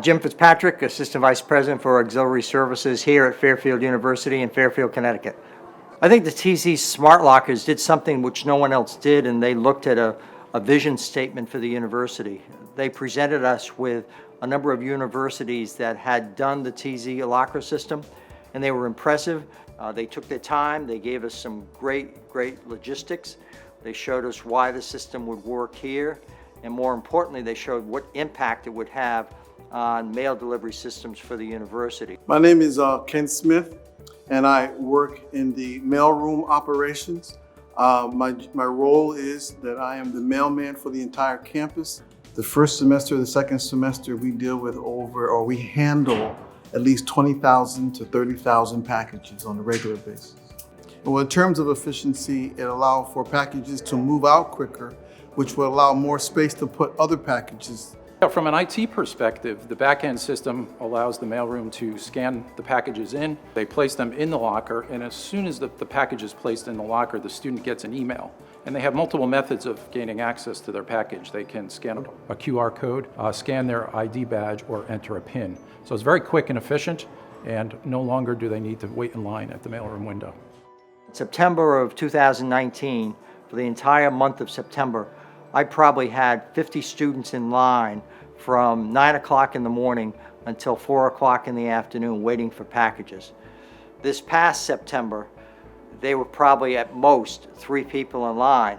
Jim Fitzpatrick, Assistant Vice President for Auxiliary Services here at Fairfield University in Fairfield, Connecticut. I think the TZ Smart Lockers did something which no one else did, and they looked at a vision statement for the university. They presented us with a number of universities that had done the TZ locker system, and they were impressive. They took their time. They gave us some great logistics. They showed us why the system would work here, and more importantly, they showed what impact it would have on mail delivery systems for the university. My name is Ken Smith, and I work in the mailroom operations. My role is that I am the mailman for the entire campus. The first semester, the second semester, we deal with we handle at least 20,000 to 30,000 packages on a regular basis. Well, in terms of efficiency, it allows for packages to move out quicker, which will allow more space to put other packages. From an IT perspective, the back-end system allows the mailroom to scan the packages in. They place them in the locker, and as soon as the package is placed in the locker, the student gets an email. And they have multiple methods of gaining access to their package. They can scan a QR code, scan their ID badge, or enter a PIN. So it's very quick and efficient, and no longer do they need to wait in line at the mailroom window. September of 2019, for the entire month of September, I probably had 50 students in line from 9 o'clock in the morning until 4 o'clock in the afternoon waiting for packages. This past September, they were probably at most 3 people in line.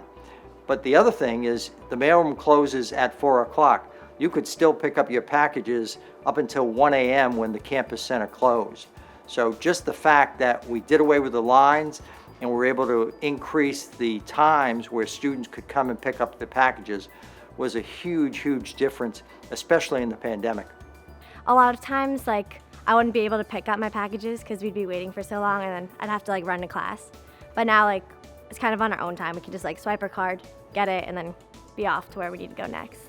But the other thing is the mailroom closes at 4 o'clock. You could still pick up your packages up until 1 a.m. when the campus center closed. So just the fact that we did away with the lines and we're able to increase the times where students could come and pick up the packages was a huge difference, especially in the pandemic. A lot of times, I wouldn't be able to pick up my packages because we'd be waiting for so long, and then I'd have to run to class. But now, it's kind of on our own time. We can just swipe our card, get it, and then be off to where we need to go next.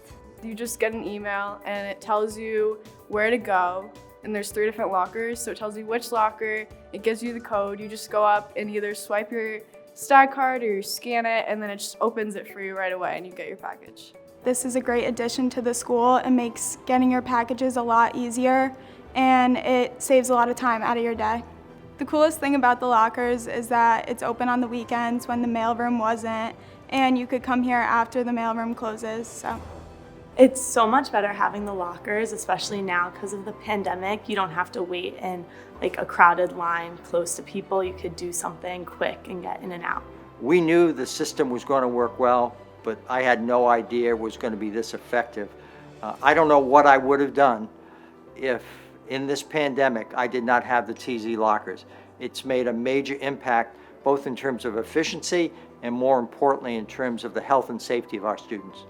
You just get an email and it tells you where to go. And there's 3 different lockers, so it tells you which locker, it gives you the code, you just go up and either swipe your STAG card or you scan it, and then it just opens it for you right away and you get your package. This is a great addition to the school. It makes getting your packages a lot easier, and it saves a lot of time out of your day. The coolest thing about the lockers is that it's open on the weekends when the mailroom wasn't, and you could come here after the mailroom closes. So. It's so much better having the lockers, especially now because of the pandemic. You don't have to wait in a crowded line close to people. You could do something quick and get in and out. We knew the system was going to work well, but I had no idea it was going to be this effective. I don't know what I would have done if in this pandemic I did not have the TZ lockers. It's made a major impact both in terms of efficiency and more importantly in terms of the health and safety of our students.